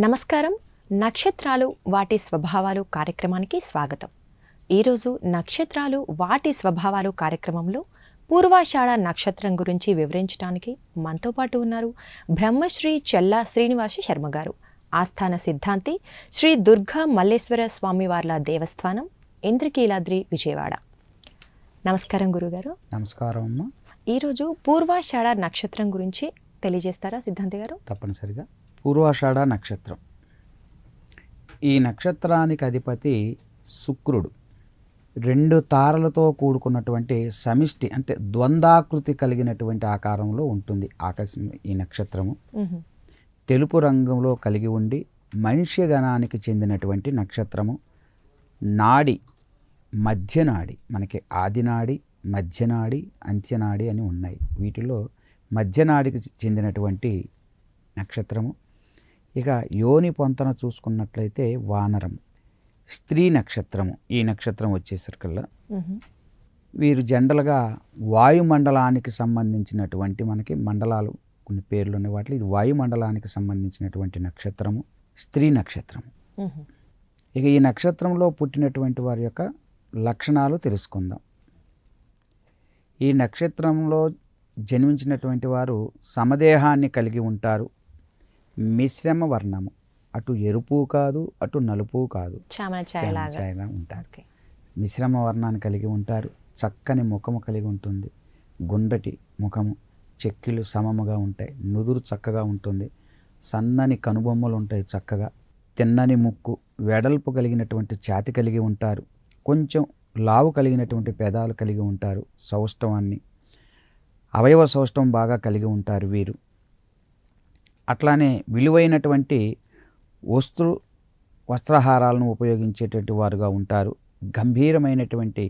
నమస్కారం. నక్షత్రాలు వాటి స్వభావాలు కార్యక్రమానికి స్వాగతం. ఈరోజు నక్షత్రాలు వాటి స్వభావాలు కార్యక్రమంలో పూర్వాషాఢ నక్షత్రం గురించి వివరించడానికి మనతో పాటు ఉన్నారు బ్రహ్మశ్రీ చెల్లా శ్రీనివాస శర్మ గారు, ఆస్థాన సిద్ధాంతి, శ్రీ దుర్గా మల్లేశ్వర స్వామివార్ల దేవస్థానం, ఇంద్రకీలాద్రి, విజయవాడ. నమస్కారం గురుగారు. నమస్కారం అమ్మ. ఈరోజు పూర్వాషాఢ నక్షత్రం గురించి తెలియజేస్తారా సిద్ధాంతి గారు? తప్పనిసరిగా. పూర్వాషాఢ నక్షత్రం, ఈ నక్షత్రానికి అధిపతి శుక్రుడు. 2 తారలతో కూడుకున్నటువంటి సమిష్టి అంటే ద్వంద్వాకృతి కలిగినటువంటి ఆకారంలో ఉంటుంది ఆకాశం. ఈ నక్షత్రము తెలుపు రంగులో కలిగి ఉండి మనిషి గణానికి చెందినటువంటి నక్షత్రము. నాడి, మధ్యనాడి, మనకి ఆదినాడి, మధ్యనాడి, అంత్యనాడి అని ఉన్నాయి. వీటిలో మధ్యనాడికి చెందినటువంటి నక్షత్రము. ఇక యోని పొంతన చూసుకున్నట్లయితే వానరం, స్త్రీ నక్షత్రము. ఈ నక్షత్రం వచ్చేసరికల్లా వీరు జనరల్గా వాయుమండలానికి సంబంధించినటువంటి, మనకి మండలాలు కొన్ని పేర్లు ఉన్నాయి, వాటిలో ఇది వాయుమండలానికి సంబంధించినటువంటి నక్షత్రము, స్త్రీ నక్షత్రము. ఇక ఈ నక్షత్రంలో పుట్టినటువంటి వారి యొక్క లక్షణాలు తెలుసుకుందాం. ఈ నక్షత్రంలో జన్మించినటువంటి వారు సమదేహాన్ని కలిగి ఉంటారు. మిశ్రమ వర్ణము, అటు ఎరుపు కాదు అటు నలుపు కాదు, చామచాయలా ఉంటారు. మిశ్రమ వర్ణాన్ని కలిగి ఉంటారు. చక్కని ముఖము కలిగి ఉంటుంది. గుండ్రటి ముఖము, చెక్కిళ్ళు సమముగా ఉంటాయి. నుదురు చక్కగా ఉంటుంది. సన్నని కనుబొమ్మలు ఉంటాయి చక్కగా. తిన్నని ముక్కు, వెడల్పు కలిగినటువంటి ఛాతి కలిగి ఉంటారు. కొంచెం లావు కలిగినటువంటి పెదాలు కలిగి ఉంటారు. సౌష్ఠవాన్ని, అవయవ సౌష్ఠవం బాగా కలిగి ఉంటారు వీరు. అట్లానే విలువైనటువంటి వస్త్రహారాలను ఉపయోగించేటువంటి వారుగా ఉంటారు. గంభీరమైనటువంటి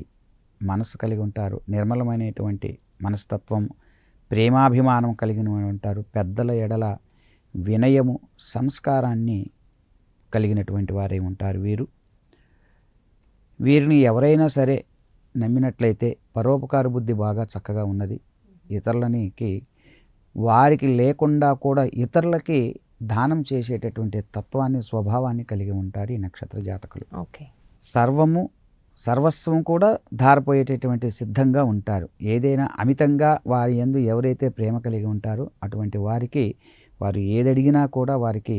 మనసు కలిగి ఉంటారు. నిర్మలమైనటువంటి మనస్తత్వం, ప్రేమాభిమానం కలిగిన ఉంటారు. పెద్దల ఎడల వినయము, సంస్కారాన్ని కలిగినటువంటి వారే ఉంటారు వీరు. వీరిని ఎవరైనా సరే నమ్మినట్లయితే పరోపకార బుద్ధి బాగా చక్కగా ఉన్నది. ఇతరులకి, వారికి లేకుండా కూడా ఇతరులకి దానం చేసేటటువంటి తత్వాన్ని, స్వభావాన్ని కలిగి ఉంటారు ఈ నక్షత్ర జాతకులు. సర్వస్వం కూడా ధారపోయేటటువంటి సిద్ధంగా ఉంటారు. ఏదైనా అమితంగా వారి యందు ఎవరైతే ప్రేమ కలిగి ఉంటారో అటువంటి వారికి వారు ఏదడిగినా కూడా వారికి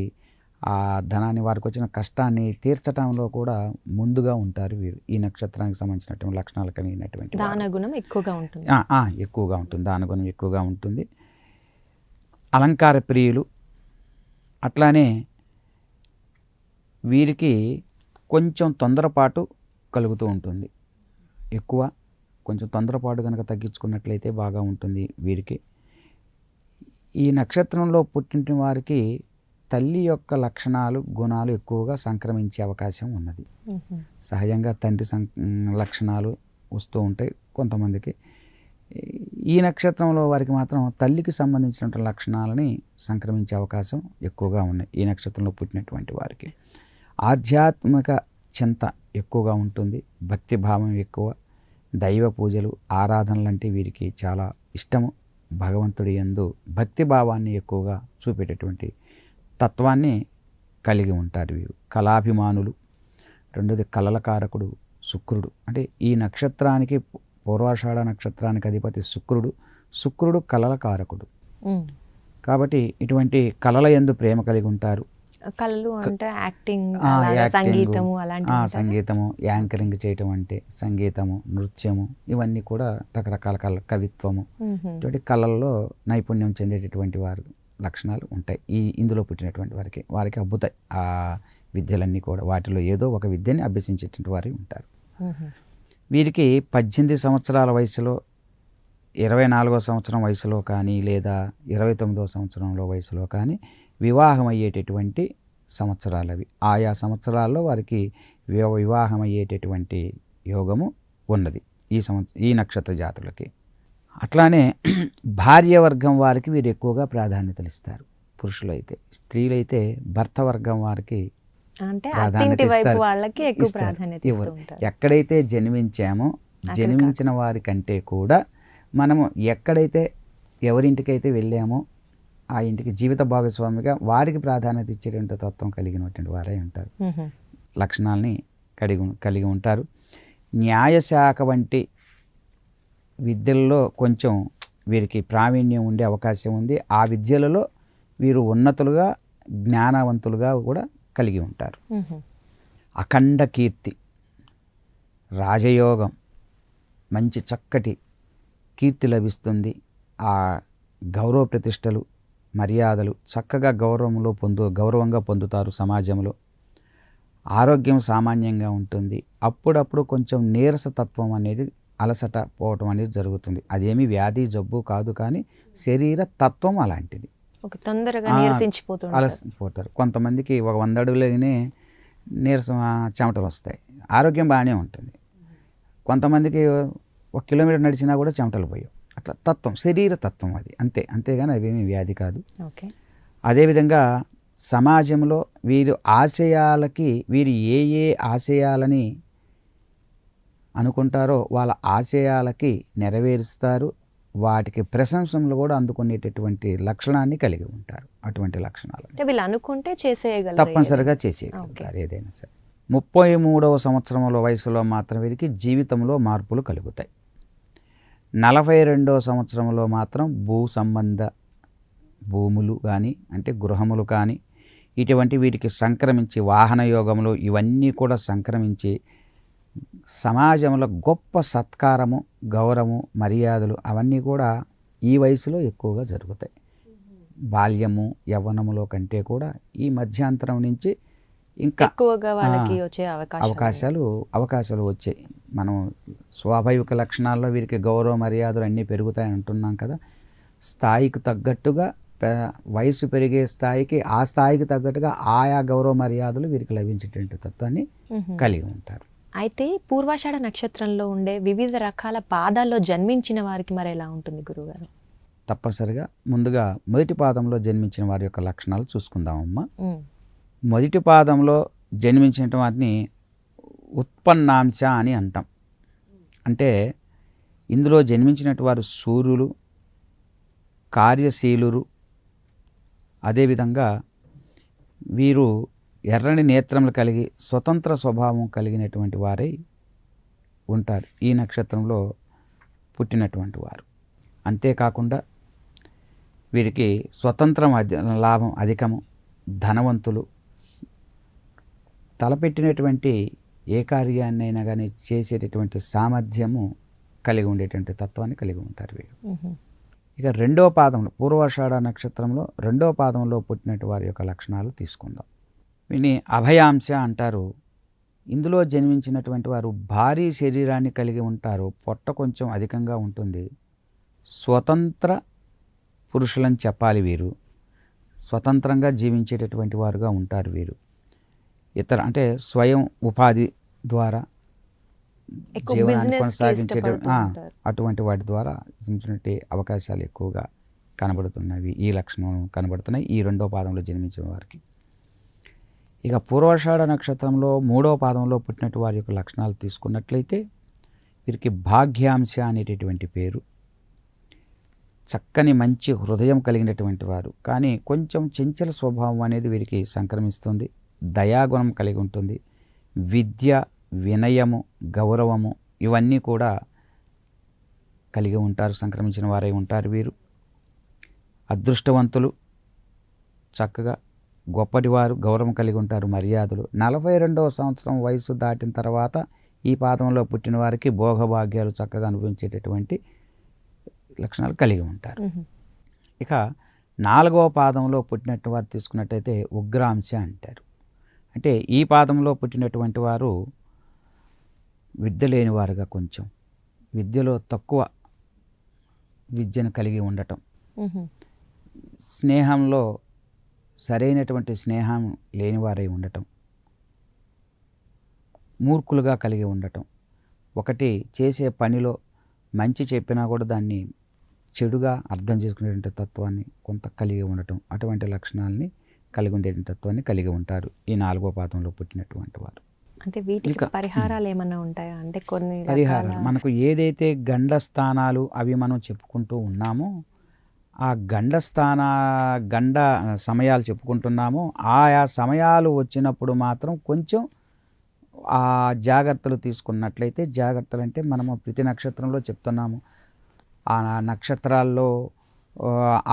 ఆ ధనాన్ని, వారికి వచ్చిన కష్టాన్ని తీర్చడంలో కూడా ముందుగా ఉంటారు వీరు. ఈ నక్షత్రానికి సంబంధించినటువంటి లక్షణాలు కలిగినటువంటి దానగుణం ఎక్కువగా ఉంటుంది. ఎక్కువగా ఉంటుంది. దానగుణం ఎక్కువగా ఉంటుంది. అలంకార ప్రియులు. అట్లానే వీరికి కొంచెం తొందరపాటు కలుగుతూ ఉంటుంది. ఎక్కువ కొంచెం తొందరపాటు కనుక తగ్గించుకున్నట్లయితే బాగా ఉంటుంది వీరికి. ఈ నక్షత్రంలో పుట్టిన వారికి తల్లి యొక్క లక్షణాలు, గుణాలు ఎక్కువగా సంక్రమించే అవకాశం ఉన్నది. సహజంగా తండ్రి లక్షణాలు వస్తూ ఉంటాయి కొంతమందికి. ఈ నక్షత్రంలో వారికి మాత్రం తల్లికి సంబంధించినటువంటి లక్షణాలని సంక్రమించే అవకాశం ఎక్కువగా ఉన్నాయి ఈ నక్షత్రంలో పుట్టినటువంటి వారికి. ఆధ్యాత్మిక చింత ఎక్కువగా ఉంటుంది. భక్తిభావం ఎక్కువ. దైవ పూజలు, ఆరాధనలు అంటే వీరికి చాలా ఇష్టము. భగవంతుడి యందు భక్తిభావాన్ని ఎక్కువగా చూపేటటువంటి తత్వాన్ని కలిగి ఉంటారు వీరు. కళాభిమానులు. రెండోది కళలకారకుడు శుక్రుడు. అంటే ఈ నక్షత్రానికి, పూర్వాషాఢ నక్షత్రానికి అధిపతి శుక్రుడు కళల కారకుడు. కాబట్టి ఇటువంటి కళల యందు ప్రేమ కలిగి ఉంటారు. కళలు అంటే యాక్టింగ్, సంగీతము, యాంకరింగ్ చేయటం అంటే సంగీతము, నృత్యము, ఇవన్నీ కూడా రకరకాల కవిత్వము, ఇటువంటి కళల్లో నైపుణ్యం చెందేటటువంటి వారు లక్షణాలు ఉంటాయి ఇందులో పుట్టినటువంటి వారికి అద్భుత ఆ విద్యలన్నీ కూడా, వాటిలో ఏదో ఒక విద్యని అభ్యసించేటువంటి వారు ఉంటారు. వీరికి 18 సంవత్సరాల వయసులో, 24వ సంవత్సరం వయసులో కానీ, లేదా 29వ సంవత్సరంలో వయసులో కానీ వివాహం అయ్యేటటువంటి సంవత్సరాలు అవి. ఆయా సంవత్సరాల్లో వారికి వివాహం అయ్యేటటువంటి యోగము ఉన్నది ఈ నక్షత్ర జాతులకి. అట్లానే భార్యవర్గం వారికి వీరు ఎక్కువగా ప్రాధాన్యతలు ఇస్తారు. పురుషులైతే. స్త్రీలైతే భర్త వర్గం వారికి అంటే యాక్టివిటీ వైపు వాళ్ళకి ఎక్కువ ప్రాధాన్యత ఇస్తారు. ఎక్కడైతే జన్మించామో జన్మించిన వారి కంటే కూడా మనము ఎక్కడైతే ఎవరింటికైతే వెళ్ళామో ఆ ఇంటికి జీవిత భాగస్వామిగా వారికి ప్రాధాన్యత ఇచ్చేటువంటి తత్వం కలిగినటువంటి వారే ఉంటారు, లక్షణాలని కలిగి ఉంటారు. న్యాయశాఖ వంటి విద్యల్లో కొంచెం వీరికి ప్రావీణ్యం ఉండే అవకాశం ఉంది. ఆ విద్యలలో వీరు ఉన్నతులుగా జ్ఞానవంతులుగా కూడా కలిగి ఉంటారు. అఖండ కీర్తి, రాజయోగం, మంచి చక్కటి కీర్తి లభిస్తుంది. ఆ గౌరవ ప్రతిష్టలు, మర్యాదలు చక్కగా గౌరవంగా పొందుతారు సమాజంలో. ఆరోగ్యం సామాన్యంగా ఉంటుంది. అప్పుడప్పుడు కొంచెం నీరసతత్వం అనేది, అలసట పోవటం అనేది జరుగుతుంది. అదేమి వ్యాధి జబ్బు కాదు, కానీ శరీర తత్వం అలాంటిది. తొందరగా అలసిపోతారు. కొంతమందికి ఒక 100 అడుగులనే నీరసం, చెమటలు వస్తాయి. ఆరోగ్యం బాగానే ఉంటుంది. కొంతమందికి 1 కిలోమీటర్ నడిచినా కూడా చెమటలు పోయావు. అట్లా తత్వం, శరీర తత్వం అది, అంతేగాని అవేమీ వ్యాధి కాదు. అదేవిధంగా సమాజంలో వీరు ఏ ఆశయాలని అనుకుంటారో వాళ్ళ ఆశయాలకి నెరవేరుస్తారు. వాటికి ప్రశంసలు కూడా అందుకునేటటువంటి లక్షణాన్ని కలిగి ఉంటారు. అటువంటి లక్షణాలు వీళ్ళు అనుకుంటే తప్పనిసరిగా చేసేయగలుగుతారు ఏదైనా సరే. 33వ సంవత్సరంలో వయసులో మాత్రం వీరికి జీవితంలో మార్పులు కలుగుతాయి. 42వ సంవత్సరంలో మాత్రం భూములు కానీ, అంటే గృహములు కానీ, ఇటువంటి వీటికి సంక్రమించి, వాహన యోగములు ఇవన్నీ కూడా సంక్రమించి సమాజంలో గొప్ప సత్కారము, గౌరవము, మర్యాదలు అవన్నీ కూడా ఈ వయసులో ఎక్కువగా జరుగుతాయి. బాల్యము, యవ్వనములో కంటే కూడా ఈ మధ్యాంతరం నుంచి ఇంకా ఎక్కువగా వాళ్ళకి వచ్చే అవకాశాలు వచ్చాయి. మనం స్వాభావిక లక్షణాల్లో వీరికి గౌరవ మర్యాదలు అన్నీ పెరుగుతాయని అంటున్నాం కదా. స్థాయికి తగ్గట్టుగా, వయసు పెరిగే స్థాయికి, ఆ స్థాయికి తగ్గట్టుగా ఆయా గౌరవ మర్యాదలు వీరికి లభించేటువంటి తత్వాన్ని కలిగి ఉంటారు. అయితే పూర్వాషాఢ నక్షత్రంలో ఉండే వివిధ రకాల పాదాల్లో జన్మించిన వారికి మరి ఎలా ఉంటుంది గురువుగారు? తప్పనిసరిగా ముందుగా మొదటి పాదంలో జన్మించిన వారి యొక్క లక్షణాలు చూసుకుందామమ్మా. మొదటి పాదంలో జన్మించిన వారిని ఉత్పన్నాంశ అని అంటాం. అంటే ఇందులో జన్మించినటువంటి వారు సూర్యులు, కార్యశీలురు. అదేవిధంగా వీరు ఎర్రని నేత్రములు కలిగి స్వతంత్ర స్వభావం కలిగినటువంటి వారై ఉంటారు ఈ నక్షత్రంలో పుట్టినటువంటి వారు. అంతేకాకుండా వీరికి స్వతంత్రం లాభం అధికము, ధనవంతులు, తలపెట్టినటువంటి ఏ కార్యాన్నైనా కానీ చేసేటటువంటి సామర్థ్యము కలిగి ఉండేటువంటి తత్వాన్ని కలిగి ఉంటారు వీరు. ఇక రెండవ పాదంలో, పూర్వాషాఢ నక్షత్రంలో రెండవ పాదంలో పుట్టినటువంటి వారి యొక్క లక్షణాలు తీసుకుందాం. వీని అభయాంశ అంటారు. ఇందులో జన్మించినటువంటి వారు భారీ శరీరాన్ని కలిగి ఉంటారు. పొట్ట కొంచెం అధికంగా ఉంటుంది. స్వతంత్ర పురుషులని చెప్పాలి. వీరు స్వతంత్రంగా జీవించేటటువంటి వారుగా ఉంటారు. వీరు అంటే స్వయం ఉపాధి ద్వారా జీవనాన్ని కొనసాగించే అటువంటి వాటి ద్వారా జీవించినటువంటి అవకాశాలు ఎక్కువగా కనబడుతున్నవి. ఈ లక్షణం కనబడుతున్నాయి ఈ రెండో పాదంలో జన్మించిన వారికి. ఇక పూర్వాషాఢ నక్షత్రంలో మూడవ పాదంలో పుట్టినటువంటి వారి యొక్క లక్షణాలు తీసుకున్నట్లయితే వీరికి భాగ్యాంశ అనేటటువంటి పేరు. చక్కని మంచి హృదయం కలిగినటువంటి వారు, కానీ కొంచెం చంచల స్వభావం అనేది వీరికి సంక్రమిస్తుంది. దయాగుణం కలిగి ఉంటుంది. విద్య, వినయము, గౌరవము ఇవన్నీ కూడా కలిగి ఉంటారు, సంక్రమించిన వారై ఉంటారు వీరు. అదృష్టవంతులు, చక్కగా గొప్పటివారు, గౌరవం కలిగి ఉంటారు, మర్యాదలు. 42వ సంవత్సరం వయసు దాటిన తర్వాత ఈ పాదంలో పుట్టిన వారికి భోగభాగ్యాలు చక్కగా అనుభవించేటటువంటి లక్షణాలు కలిగి ఉంటారు. ఇక 4వ పాదంలో పుట్టినటువంటి వారు తీసుకున్నట్టయితే ఉగ్రాంశ అంటారు. అంటే ఈ పాదంలో పుట్టినటువంటి వారు విద్య లేని వారుగా, కొంచెం విద్యలో తక్కువ విద్యను కలిగి ఉండటం, స్నేహంలో సరైనటువంటి స్నేహం లేనివారై ఉండటం, మూర్ఖులుగా కలిగి ఉండటం, ఒకటి చేసే పనిలో మంచి చెప్పినా కూడా దాన్ని చెడుగా అర్థం చేసుకునేటువంటి తత్వాన్ని కొంత కలిగి ఉండటం, అటువంటి లక్షణాలని కలిగి ఉండేటువంటి తత్వాన్ని కలిగి ఉంటారు ఈ 4వ పాదంలో పుట్టినటువంటి వారు. అంటే వీటికి ఇక పరిహారాలు ఏమన్నా ఉంటాయా? అంటే కొన్ని పరిహారాలు రకాల మనకు ఏదైతే గండ స్థానాలు అవి మనం చెప్పుకుంటూ ఉన్నామో ఆ గండ సమయాలు చెప్పుకుంటున్నామో ఆయా సమయాలు వచ్చినప్పుడు మాత్రం కొంచెం ఆ జాగ్రత్తలు తీసుకున్నట్లయితే, జాగ్రత్తలు అంటే మనము ప్రతి నక్షత్రంలో చెప్తున్నాము. ఆ నక్షత్రాల్లో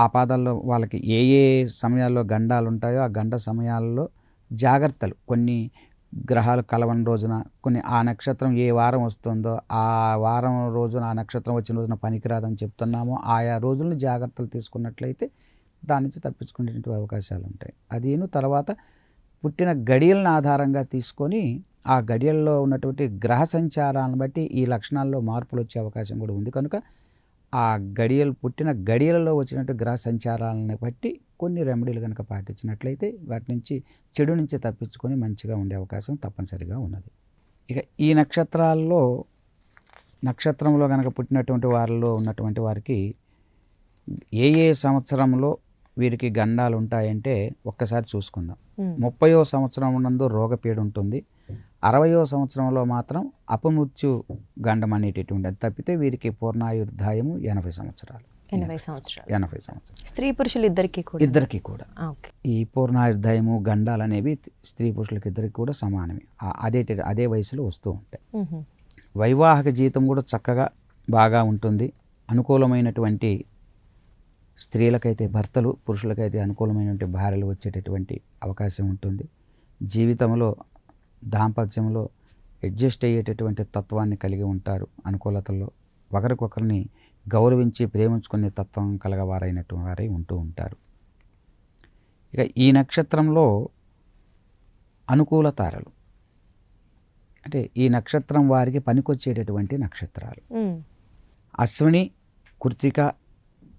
ఆ పాదాల్లో వాళ్ళకి ఏ ఏ సమయాల్లో గండాలు ఉంటాయో ఆ గండ సమయాల్లో జాగ్రత్తలు కొన్ని గ్రహాలు కలవని రోజున కొన్ని ఆ నక్షత్రం ఏ వారం వస్తుందో ఆ వారం రోజున ఆ నక్షత్రం వచ్చిన రోజున పనికిరాదని చెప్తున్నామో ఆయా రోజులను జాగ్రత్తలు తీసుకున్నట్లయితే దాని నుంచి తప్పించుకునేటువంటి అవకాశాలు ఉంటాయి. అదీను తర్వాత పుట్టిన గడియలను ఆధారంగా తీసుకొని ఆ గడియల్లో ఉన్నటువంటి గ్రహ సంచారాలను బట్టి ఈ లక్షణాల్లో మార్పులు వచ్చే అవకాశం కూడా ఉంది. కనుక ఆ పుట్టిన గడియలలో వచ్చినట్టు గ్రహ సంచారాలను బట్టి కొన్ని రెమెడీలు కనుక పాటించినట్లయితే వాటి నుంచి చెడు నుంచి తప్పించుకొని మంచిగా ఉండే అవకాశం తప్పనిసరిగా ఉన్నది. ఇక ఈ నక్షత్రంలో కనుక పుట్టినటువంటి వారిలో ఉన్నటువంటి వారికి ఏ ఏ సంవత్సరంలో వీరికి గండాలు ఉంటాయంటే ఒక్కసారి చూసుకుందాం. 30వ సంవత్సరం నందు రోగపీడ ఉంటుంది. 60వ సంవత్సరంలో మాత్రం అపమృత్యు గండం అనేటటువంటి అది తప్పితే వీరికి పూర్ణాయుర్దాయము 80 సంవత్సరాలు. 80 సంవత్సరాలు. 80 సంవత్సరాలు. స్త్రీ పురుషులు ఇద్దరికి కూడా. ఓకే. ఈ పూర్ణాయుర్దాయము గండాలు అనేవి స్త్రీ పురుషులకు ఇద్దరికి కూడా సమానమే. అదే వయసులో వస్తూ ఉంటాయి. వైవాహిక జీవితం కూడా చక్కగా బాగా ఉంటుంది. అనుకూలమైనటువంటి స్త్రీలకైతే భర్తలు, పురుషులకైతే అనుకూలమైనటువంటి భార్యలు వచ్చేటటువంటి అవకాశం ఉంటుంది. జీవితంలో దాంపత్యంలో అడ్జస్ట్ అయ్యేటటువంటి తత్వాన్ని కలిగి ఉంటారు. అనుకూలతల్లో ఒకరికొకరిని గౌరవించి ప్రేమించుకునే తత్వం కలగవారైనటువంటి వారై ఉంటూ ఉంటారు. ఇక ఈ నక్షత్రంలో అనుకూల తారలు అంటే ఈ నక్షత్రం వారికి పనికొచ్చేటటువంటి నక్షత్రాలు అశ్విని, కృత్తిక,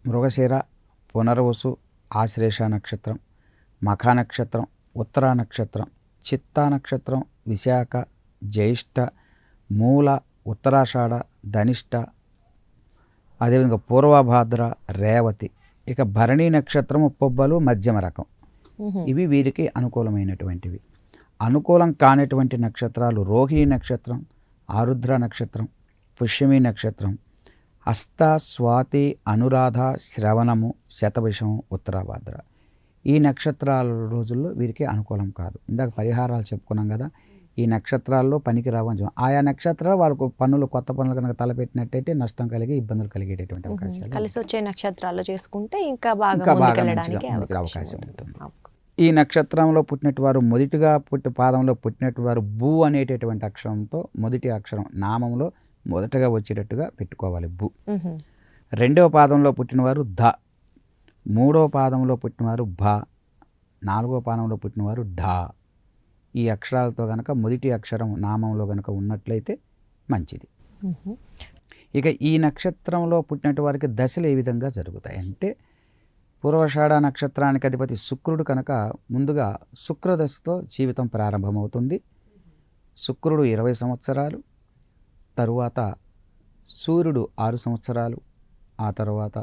మృగశిర, పునర్వసు, ఆశ్లేష నక్షత్రం, మఖా నక్షత్రం, ఉత్తరా నక్షత్రం, చిత్తా నక్షత్రం, విశాఖ, జ్యేష్ఠ, మూల, ఉత్తరాషాఢ, ధనిష్ట, అదేవిధంగా పూర్వభాద్ర, రేవతి. ఇక భరణి నక్షత్రము, పొబ్బలు, మధ్యమ రకం. ఇవి వీరికి అనుకూలమైనటువంటివి. అనుకూలం కానిటువంటి నక్షత్రాలు రోహిణి నక్షత్రం, ఆరుద్ర నక్షత్రం, పుష్యమి నక్షత్రం, హస్త, స్వాతి, అనురాధ, శ్రవణము, శతభిషం, ఉత్తరాభాద్ర. ఈ నక్షత్రాల రోజుల్లో వీరికి అనుకూలం కాదు. ఇందాక పరిహారాలు చెప్పుకున్నాం కదా. ఈ నక్షత్రాల్లో పనికి రావచ్చు. ఆయా నక్షత్రాలు వాళ్ళకు కొత్త పనులు కనుక తలపెట్టినట్టయితే నష్టం కలిగి ఇబ్బందులు కలిగేటటువంటి అవకాశాలు. కలిసి వచ్చే నక్షత్రాల్లో చేసుకుంటే ఇంకా బాగా అవకాశం ఉంటుంది. ఈ నక్షత్రంలో పుట్టినట్టు వారు మొదటిగా పాదంలో పుట్టినట్టు వారు భూ అనేటటువంటి అక్షరంతో మొదటి అక్షరం నామంలో మొదటగా వచ్చేటట్టుగా పెట్టుకోవాలి భూ. రెండవ పాదంలో పుట్టినవారు ధ, మూడవ పాదంలో పుట్టినవారు భ, నాలుగవ పాదంలో పుట్టినవారు ఢ. ఈ అక్షరాలతో కనుక మొదటి అక్షరం నామంలో కనుక ఉన్నట్లయితే మంచిది. ఇక ఈ నక్షత్రంలో పుట్టినట్టు వారికి దశలు ఏ విధంగా జరుగుతాయి అంటే పూర్వాషాఢ నక్షత్రానికి అధిపతి శుక్రుడు కనుక ముందుగా శుక్రదశతో జీవితం ప్రారంభమవుతుంది. శుక్రుడు 20 సంవత్సరాలు, తరువాత సూర్యుడు 6 సంవత్సరాలు, ఆ తర్వాత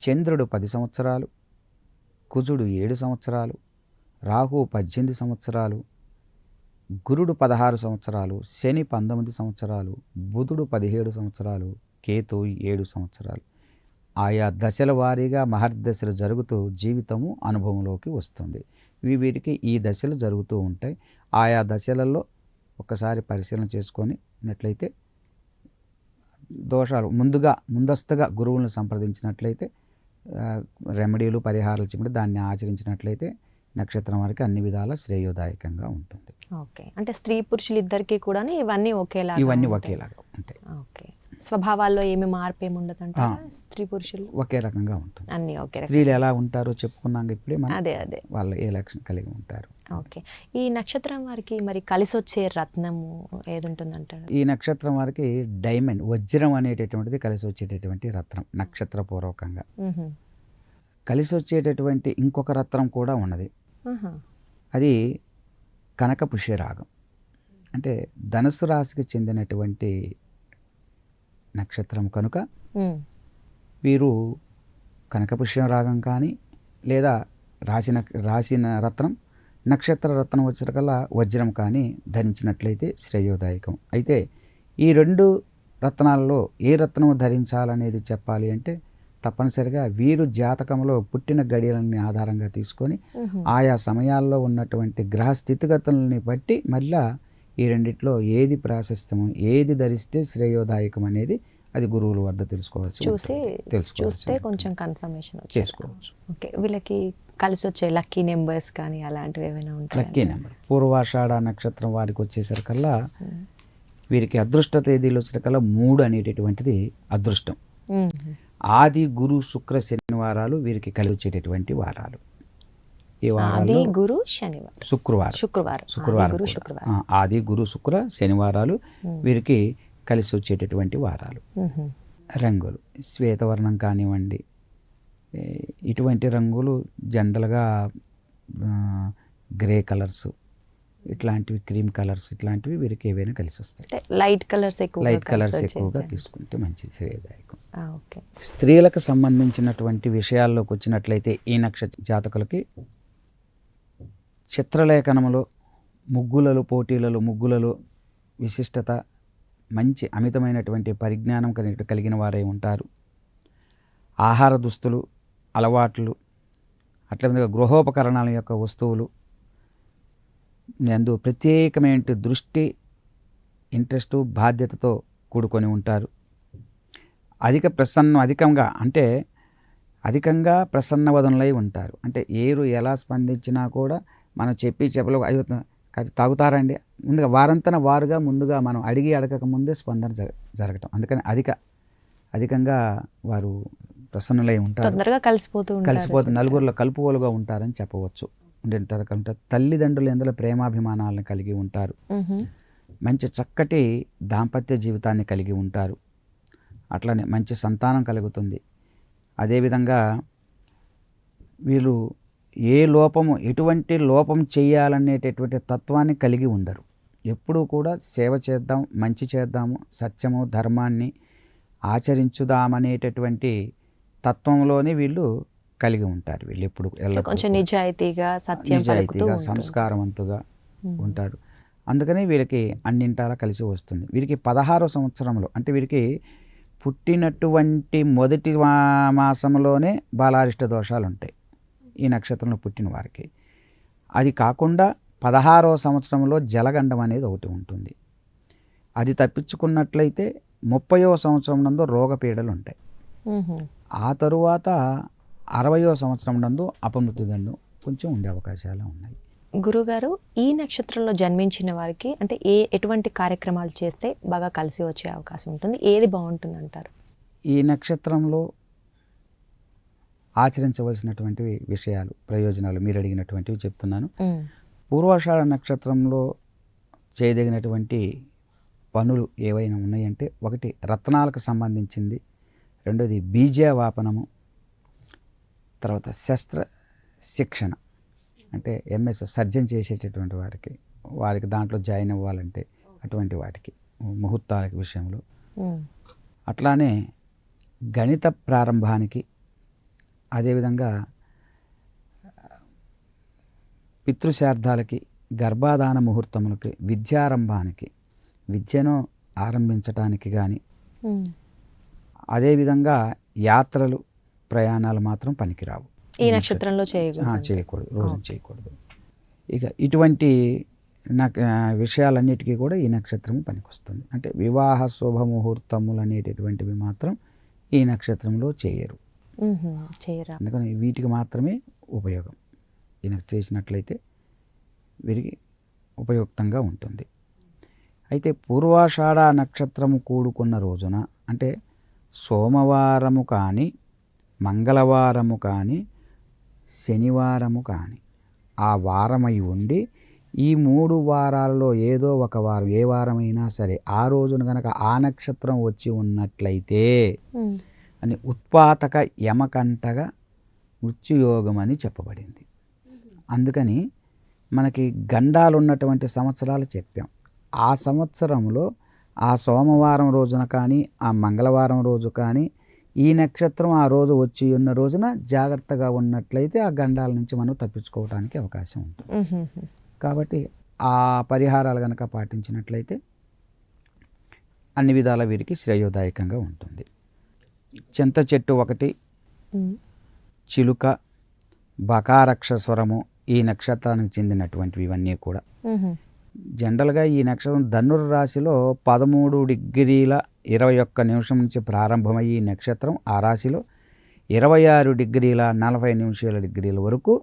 చంద్రుడు 10 సంవత్సరాలు, కుజుడు 7 సంవత్సరాలు, రాహు 18 సంవత్సరాలు, గురుడు 16 సంవత్సరాలు, శని 19 సంవత్సరాలు, బుధుడు 17 సంవత్సరాలు, కేతు 7 సంవత్సరాలు. ఆయా దశల వారీగా మహర్దశలు జరుగుతూ జీవితము అనుభవంలోకి వస్తుంది. వీరికి ఈ దశలు జరుగుతూ ఉంటాయి. ఆయా దశలలో ఒక్కసారి పరిశీలన చేసుకున్నట్లయితే దోషాలు ముందస్తుగా గురువులను సంప్రదించినట్లయితే రెమెడీలు పరిహారాలు చెప్పి దాన్ని ఆచరించినట్లయితే నక్షత్రం వారికి అన్ని విధాల శ్రేయోదాయకంగా ఉంటుంది. ఓకే. అంటే స్త్రీ పురుషులు ఇద్దరికి కూడా ఇవన్నీ ఒకేలాగా ఉంటాయి. ఓకే. స్వభావాల్లో ఏమి మార్పు ఏమి ఉండదంటే స్త్రీ పురుషులు ఒకే రకంగా ఉంటుంది. అన్ని ఒకే. స్త్రీలు ఎలా ఉంటారో చెప్పుకున్నాం ఇప్పుడే. అదే వాళ్ళు ఏ లక్షణం కలిగి ఉంటారు. ఓకే. ఈ నక్షత్రం వారికి మరి కలిసి వచ్చే రత్నము ఏది ఉంటుందంటారు? ఈ నక్షత్రం వారికి డైమండ్, వజ్రం అనేటటువంటిది కలిసి వచ్చేటటువంటి రత్నం. నక్షత్ర పూర్వకంగా కలిసి వచ్చేటటువంటి ఇంకొక రత్నం కూడా ఉన్నది. అది కనక పుష్యరాగం. అంటే ధనుసు రాశికి చెందినటువంటి నక్షత్రం కనుక వీరు కనకపుష్య రాగం కానీ లేదా రాసిన రత్నం నక్షత్ర రత్నం వచ్చేకల్లా వజ్రం కానీ ధరించినట్లయితే శ్రేయోదాయకం. అయితే ఈ 2 రత్నాలలో ఏ రత్నం ధరించాలనేది చెప్పాలి అంటే తప్పనిసరిగా వీరు జాతకంలో పుట్టిన గడియలని ఆధారంగా తీసుకొని ఆయా సమయాల్లో ఉన్నటువంటి గ్రహ స్థితిగతులని బట్టి మళ్ళా ఈ రెండిట్లో ఏది ప్రాశస్త్యము, ఏది ధరిస్తే శ్రేయోదాయకం అనేది అది గురువుల వద్ద చూస్తే కొంచెం కన్ఫర్మేషన్ చేసుకోవచ్చు. ఓకే, వీళ్ళకి కలిసి వచ్చే లక్కీ నెంబర్స్ కానీ అలాంటివి ఏమైనా ఉంటాయి? లక్కీ నెంబర్ పూర్వాషాఢ నక్షత్రం వారికి వచ్చేసరికల్లా వీరికి అదృష్ట తేదీలు వచ్చేసరికల్లా 3 అనేటటువంటిది అదృష్టం. ఆది గురు శుక్ర శనివారాలు వీరికి కలిసి వచ్చేటటువంటి వారాలు. ఈ వారాలు గురు శనివారం శుక్రవారం ఆది గురు శుక్ర శనివారాలు వీరికి కలిసి వచ్చేటటువంటి వారాలు. రంగులు శ్వేతవర్ణం కానివ్వండి, ఇటువంటి రంగులు జనరల్గా గ్రే కలర్స్ ఇట్లాంటివి, క్రీమ్ కలర్స్ ఇట్లాంటివి వీరికి ఏవైనా కలిసి వస్తాయి. లైట్ కలర్స్ ఎక్కువగా తీసుకుంటే మంచిది, శ్రేయదాయకం. స్త్రీలకు సంబంధించినటువంటి విషయాల్లోకి వచ్చినట్లయితే ఈ నక్షత్ర జాతకులకి చిత్రలేఖనములో ముగ్గులలో విశిష్టత, మంచి అమితమైనటువంటి పరిజ్ఞానం కలిగిన వారై ఉంటారు. ఆహార దుస్తులు, అలవాట్లు, అట్లా గృహోపకరణాల యొక్క వస్తువులు నందు ప్రత్యేకమైన దృష్టి, ఇంట్రెస్టు, బాధ్యతతో కూడుకొని ఉంటారు. అధికంగా ప్రసన్నవదనులై ఉంటారు. అంటే ఏరు ఎలా స్పందించినా కూడా మనం చెప్పలో అయ్యో తాగుతారండి ముందుగా వారంతన వారుగా ముందుగా మనం అడగక ముందే స్పందన జరగటం. అందుకని అధికంగా వారు ప్రసన్నులై ఉంటారు, తొందరగా కలిసిపోతూ నలుగురిలో కలుపుకోలుగా ఉంటారని చెప్పవచ్చు. తల్లిదండ్రులు ఎందులో ప్రేమాభిమానాలను కలిగి ఉంటారు. మంచి చక్కటి దాంపత్య జీవితాన్ని కలిగి ఉంటారు. అట్లనే మంచి సంతానం కలుగుతుంది. అదేవిధంగా వీళ్ళు ఎటువంటి లోపం చేయాలనేటటువంటి తత్వాన్ని కలిగి ఉండరు. ఎప్పుడూ కూడా సేవ చేద్దాం, మంచి చేద్దాము, సత్యము ధర్మాన్ని ఆచరించుదామనేటటువంటి తత్వంలోనే వీళ్ళు కలిగి ఉంటారు. వీళ్ళు ఎప్పుడు కొంచెం నిజాయితీగా సంస్కారవంతుగా ఉంటారు. అందుకని వీరికి అన్నింటాలా కలిసి వస్తుంది. వీరికి 16వ సంవత్సరంలో అంటే వీరికి పుట్టినటువంటి మొదటి మాసంలోనే బాలారిష్ట దోషాలు ఉంటాయి ఈ నక్షత్రంలో పుట్టిన వారికి. అది కాకుండా 16వ సంవత్సరంలో జలగండం అనేది ఒకటి ఉంటుంది. అది తప్పించుకున్నట్లయితే 30వ సంవత్సరం నందు రోగపీడలు ఉంటాయి. ఆ తరువాత 60వ సంవత్సరం నందు అపమృత్యుదండం కొంచెం ఉండే అవకాశాలు ఉన్నాయి. గురుగారు, ఈ నక్షత్రంలో జన్మించిన వారికి అంటే ఎటువంటి కార్యక్రమాలు చేస్తే బాగా కలిసి వచ్చే అవకాశం ఉంటుంది, ఏది బాగుంటుంది అంటారు? ఈ నక్షత్రంలో ఆచరించవలసినటువంటి విషయాలు, ప్రయోజనాలు మీరు అడిగినటువంటివి చెప్తున్నాను. పూర్వాషాఢ నక్షత్రంలో చేయదగినటువంటి పనులు ఏవైనా ఉన్నాయంటే, ఒకటి రత్నాలకు సంబంధించింది, రెండోది బీజవాపనము, తర్వాత శస్త్ర శిక్షణ అంటే ఎంఎస్ సర్జన్ చేసేటటువంటి వారికి దాంట్లో జాయిన్ అవ్వాలంటే అటువంటి వాటికి ముహూర్తాల విషయంలో, అట్లానే గణిత ప్రారంభానికి, అదేవిధంగా పితృశార్థాలకి, గర్భాధాన ముహూర్తములకి, విద్యారంభానికి, విద్యను ఆరంభించటానికి కానీ, అదేవిధంగా యాత్రలు ప్రయాణాలు మాత్రం పనికిరావు. ఈ నక్షత్రంలో చేయకూడదు, రోజు చేయకూడదు. ఇక ఇటువంటి విషయాలన్నిటికీ కూడా ఈ నక్షత్రం పనికొస్తుంది. అంటే వివాహ శుభముహూర్తములు అనేటటువంటివి మాత్రం ఈ నక్షత్రంలో చేయరు. అందుకని వీటికి మాత్రమే ఉపయోగం. ఈయనకు చేసినట్లయితే వీరికి ఉపయుక్తంగా ఉంటుంది. అయితే పూర్వాషాఢ నక్షత్రము కూడుకున్న రోజున అంటే సోమవారము కానీ, మంగళవారము కానీ, శనివారము కానీ ఆ వారమై ఉండి ఈ 3 వారాల్లో ఏదో ఒక వారం, ఏ వారమైనా సరే ఆ రోజున కనుక ఆ నక్షత్రం వచ్చి ఉన్నట్లయితే అని ఉత్పాతక యమకంటగా మృత్యుయోగం అని చెప్పబడింది. అందుకని మనకి గండాలు ఉన్నటువంటి సంవత్సరాలు చెప్పాం. ఆ సంవత్సరంలో ఆ సోమవారం రోజున కానీ, ఆ మంగళవారం రోజు కానీ ఈ నక్షత్రం ఆ రోజు వచ్చి ఉన్న రోజున జాగ్రత్తగా ఉన్నట్లయితే ఆ గండాల నుంచి మనం తప్పించుకోవడానికి అవకాశం ఉంటుంది. కాబట్టి ఆ పరిహారాలు కనుక పాటించినట్లయితే అన్ని విధాల వీరికి శ్రేయోదాయకంగా ఉంటుంది. చింత చెట్టు ఒకటి, చిలుక, బకారక్షస్వరము ఈ నక్షత్రానికి చెందినటువంటివి ఇవన్నీ కూడా. జనరల్గా ఈ నక్షత్రం ధనుర్రాశిలో 13:21 నుంచి ప్రారంభమయ్యి ఈ నక్షత్రం ఆ రాశిలో 26:40 వరకు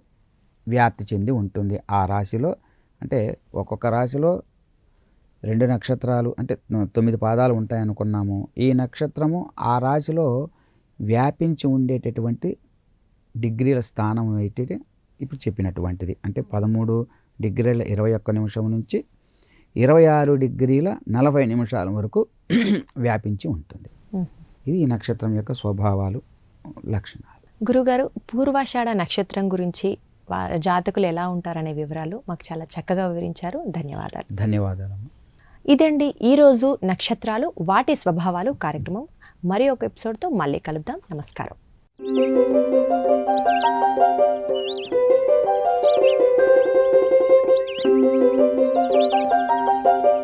వ్యాప్తి చెంది ఉంటుంది. ఆ రాశిలో అంటే ఒక్కొక్క రాశిలో 2 నక్షత్రాలు అంటే 9 పాదాలు ఉంటాయనుకున్నాము. ఈ నక్షత్రము ఆ రాశిలో వ్యాపించి ఉండేటటువంటి డిగ్రీల స్థానం అయితే ఇప్పుడు చెప్పినటువంటిది. అంటే 13:21 నుంచి 26:40 వరకు వ్యాపించి ఉంటుంది. ఇది ఈ నక్షత్రం యొక్క స్వభావాలు, లక్షణాలు. గురుగారు, పూర్వాషాఢ నక్షత్రం గురించి జాతకులు ఎలా ఉంటారనే వివరాలు మాకు చాలా చక్కగా వివరించారు. ధన్యవాదాలు. ధన్యవాదాలు. ఇదండి ఈరోజు నక్షత్రాలు వాటి స్వభావాలు కార్యక్రమం. మరి ఒక ఎపిసోడ్తో మళ్ళీ కలుద్దాం. నమస్కారం.